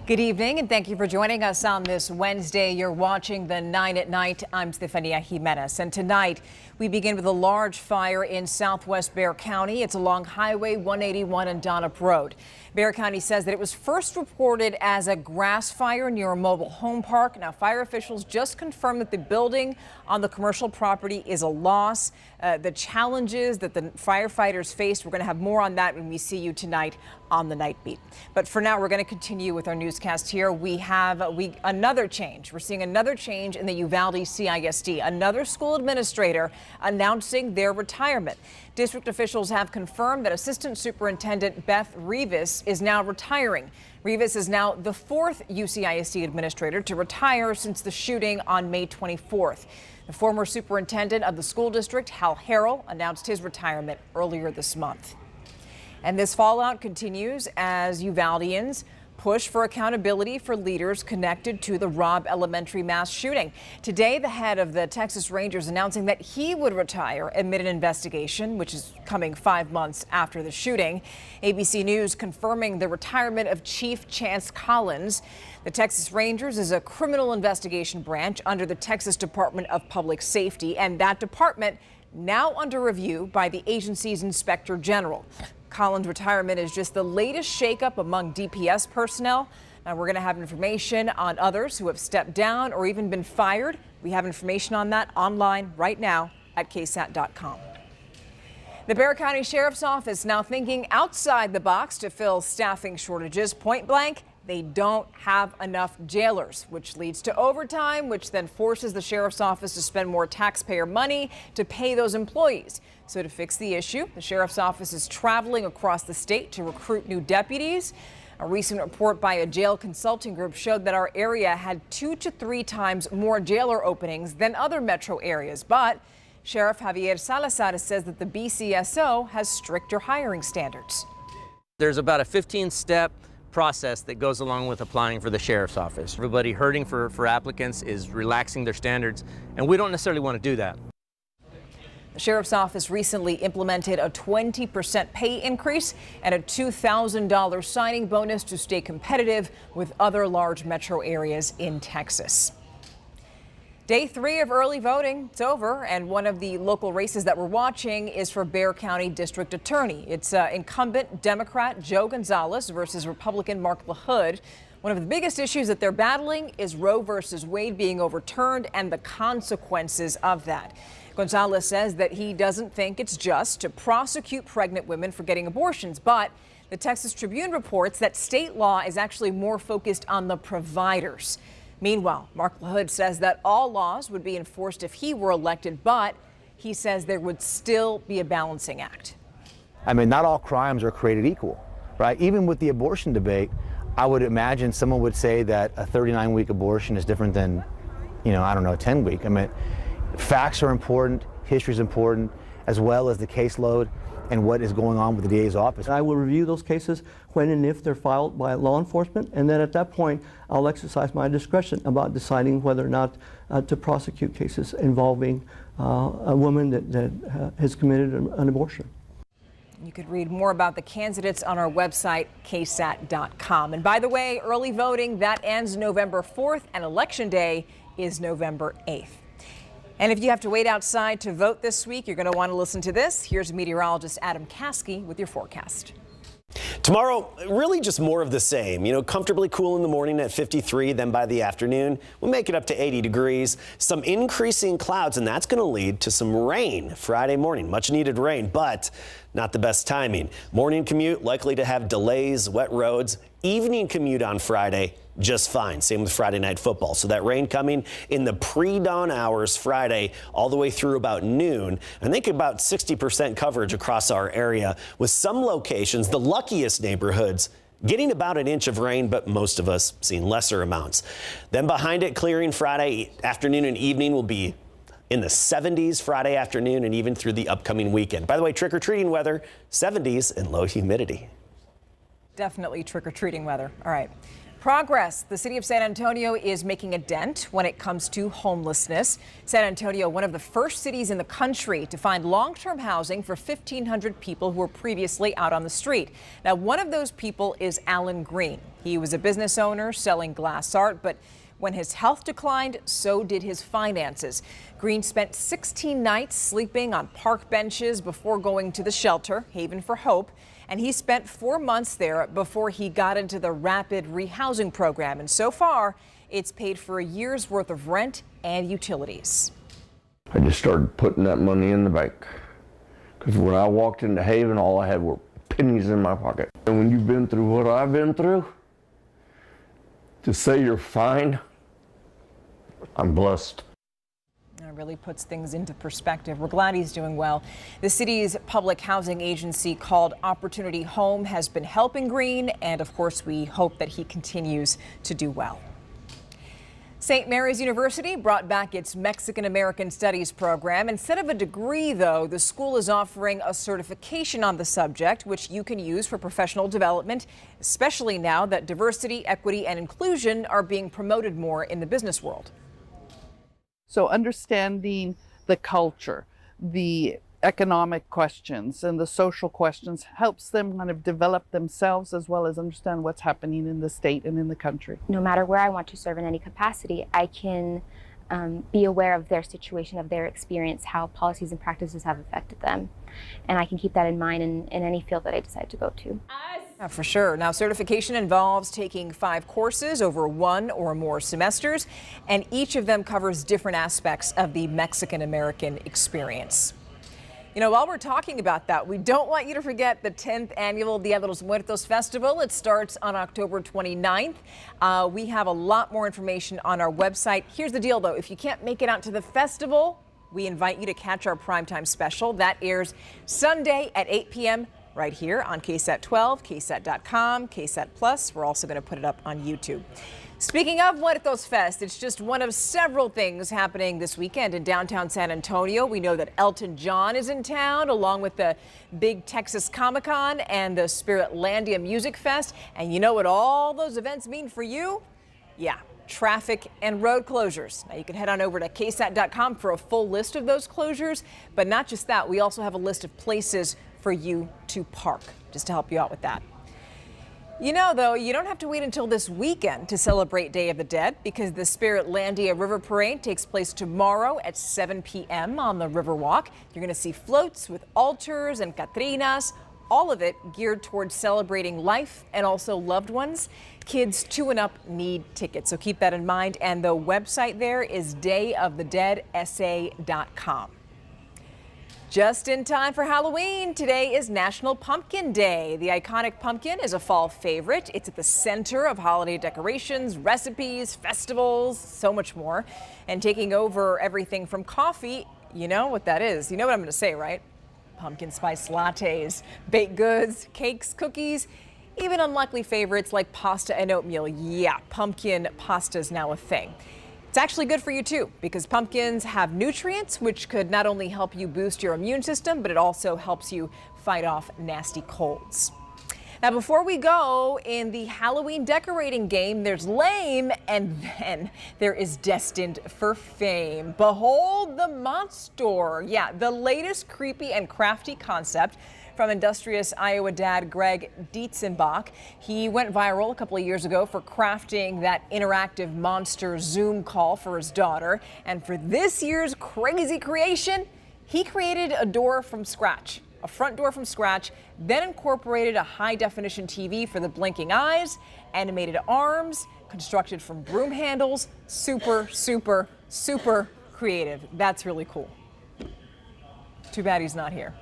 Good evening, and thank you for joining us on this Wednesday. You're watching the 9 at Night. I'm Stephania Jimenez, and tonight we begin with a large fire in southwest Bexar County. It's along Highway 181 and Donop Road. Bexar County says that it was first reported as a grass fire near a mobile home park. Now, fire officials just confirmed that the building on the commercial property is a loss. The challenges that the firefighters faced, we're going to have more on that when we see you tonight on the Nightbeat. But for now, we're going to continue with our newscast here. We have another change. We're seeing another change in the Uvalde CISD. Another school administrator announcing their retirement. District officials have confirmed that Assistant Superintendent Beth Rivas is now retiring. Rivas is now the fourth UCISD administrator to retire since the shooting on May 24th. The former superintendent of the school district, Hal Harrell, announced his retirement earlier this month. And this fallout continues as Uvaldians push for accountability for leaders connected to the Robb Elementary mass shooting. Today, the head of the Texas Rangers announcing that he would retire amid an investigation, which is coming 5 months after the shooting. ABC News confirming the retirement of Chief Chance Collins. The Texas Rangers is a criminal investigation branch under the Texas Department of Public Safety, and that department now under review by the agency's inspector general. Collins' retirement is just the latest shakeup among DPS personnel. Now, we're going to have information on others who have stepped down or even been fired. We have information on that online right now at KSAT.com. The Bexar County Sheriff's Office now thinking outside the box to fill staffing shortages. Point blank, they don't have enough jailers, which leads to overtime, which then forces the Sheriff's Office to spend more taxpayer money to pay those employees. So to fix the issue, the Sheriff's Office is traveling across the state to recruit new deputies. A recent report by a jail consulting group showed that our area had 2 to 3 times more jailer openings than other metro areas. But Sheriff Javier Salazar says that the BCSO has stricter hiring standards. There's about a 15-step process that goes along with applying for the Sheriff's Office. Everybody hurting for applicants is relaxing their standards, and we don't necessarily want to do that. The Sheriff's Office recently implemented a 20% pay increase and a $2,000 signing bonus to stay competitive with other large metro areas in Texas. Day 3 of early voting, it's over, and one of the local races that we're watching is for Bexar County District Attorney. It's incumbent Democrat Joe Gonzalez versus Republican Mark LaHood. One of the biggest issues that they're battling is Roe versus Wade being overturned and the consequences of that. Gonzalez says that he doesn't think it's just to prosecute pregnant women for getting abortions, but the Texas Tribune reports that state law is actually more focused on the providers. Meanwhile, Mark LaHood says that all laws would be enforced if he were elected, but he says there would still be a balancing act. I mean, not all crimes are created equal, right? Even with the abortion debate, I would imagine someone would say that a 39-week abortion is different than, I don't know, a 10-week. I mean, facts are important, history is important, as well as the caseload and what is going on with the DA's office. I will review those cases when and if they're filed by law enforcement, and then at that point I'll exercise my discretion about deciding whether or not to prosecute cases involving a woman that has committed an abortion. You could read more about the candidates on our website, KSAT.com. And by the way, early voting, that ends November 4th, and Election Day is November 8th. And if you have to wait outside to vote this week, you're going to want to listen to this. Here's meteorologist Adam Caskey with your forecast. Tomorrow, really just more of the same. Comfortably cool in the morning at 53, then by the afternoon, we'll make it up to 80 degrees. Some increasing clouds, and that's going to lead to some rain Friday morning. Much needed rain, but not the best timing. Morning commute likely to have delays, wet roads. Evening commute on Friday, just fine. Same with Friday night football. So that rain coming in the pre-dawn hours Friday all the way through about noon. I think about 60% coverage across our area, with some locations, the luckiest neighborhoods, getting about an inch of rain, but most of us seeing lesser amounts. Then behind it, clearing Friday afternoon and evening will be in the 70s Friday afternoon and even through the upcoming weekend. By the way, trick-or-treating weather, 70s and low humidity. Definitely trick-or-treating weather. All right. Progress. The city of San Antonio is making a dent when it comes to homelessness. San Antonio, one of the first cities in the country to find long-term housing for 1,500 people who were previously out on the street. Now, one of those people is Alan Green. He was a business owner selling glass art, but when his health declined, so did his finances. Green spent 16 nights sleeping on park benches before going to the shelter, Haven for Hope. And he spent 4 months there before he got into the rapid rehousing program. And so far, it's paid for a year's worth of rent and utilities. I just started putting that money in the bank. Because when I walked into Haven, all I had were pennies in my pocket. And when you've been through what I've been through, to say you're fine, I'm blessed. It really puts things into perspective. We're glad he's doing well. The city's public housing agency called Opportunity Home has been helping Green, and of course we hope that he continues to do well. St. Mary's University brought back its Mexican-American Studies program. Instead of a degree, though, the school is offering a certification on the subject, which you can use for professional development, especially now that diversity, equity, and inclusion are being promoted more in the business world. So understanding the culture, the economic questions and the social questions helps them kind of develop themselves as well as understand what's happening in the state and in the country. No matter where I want to serve in any capacity, I can be aware of their situation, of their experience, how policies and practices have affected them. And I can keep that in mind in any field that I decide to go to. Yeah, for sure. Now, certification involves taking 5 courses over 1 or more semesters, and each of them covers different aspects of the Mexican-American experience. You know, while we're talking about that, we don't want you to forget the 10th annual Dia de los Muertos Festival. It starts on October 29th. We have a lot more information on our website. Here's the deal, though. If you can't make it out to the festival, we invite you to catch our primetime special. That airs Sunday at 8 p.m. right here on KSAT 12, KSAT.com, KSAT Plus. We're also going to put it up on YouTube. Speaking of Muertos Fest, it's just one of several things happening this weekend in downtown San Antonio. We know that Elton John is in town, along with the big Texas Comic-Con and the Spiritlandia Music Fest. And you know what all those events mean for you? Yeah, traffic and road closures. Now you can head on over to KSAT.com for a full list of those closures. But not just that, we also have a list of places for you to park, just to help you out with that. You know, though, you don't have to wait until this weekend to celebrate Day of the Dead, because the Spiritlandia River Parade takes place tomorrow at 7 p.m. on the Riverwalk. You're going to see floats with altars and Catrinas, all of it geared towards celebrating life and also loved ones. Kids 2 and up need tickets, so keep that in mind. And the website there is dayofthedeadsa.com. Just in time for Halloween, today is National Pumpkin Day. The iconic pumpkin is a fall favorite. It's at the center of holiday decorations, recipes, festivals, so much more. And taking over everything from coffee, you know what that is. You know what I'm going to say, right? Pumpkin spice lattes, baked goods, cakes, cookies, even unlikely favorites like pasta and oatmeal. Yeah, pumpkin pasta is now a thing. It's actually good for you too, because pumpkins have nutrients which could not only help you boost your immune system, but it also helps you fight off nasty colds. Now, before we go, in the Halloween decorating game, there's lame, and then there is destined for fame. Behold the Monster. Yeah, the latest creepy and crafty concept from industrious Iowa dad Greg Dietzenbach. He went viral a couple of years ago for crafting that interactive monster Zoom call for his daughter. And for this year's crazy creation, he created a door from scratch, a front door from scratch, then incorporated a high-definition TV for the blinking eyes, animated arms, constructed from broom handles. Super, super, super creative. That's really cool. Too bad he's not here.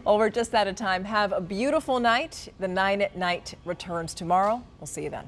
Well, we're just out of time. Have a beautiful night. The 9 at Night returns tomorrow. We'll see you then.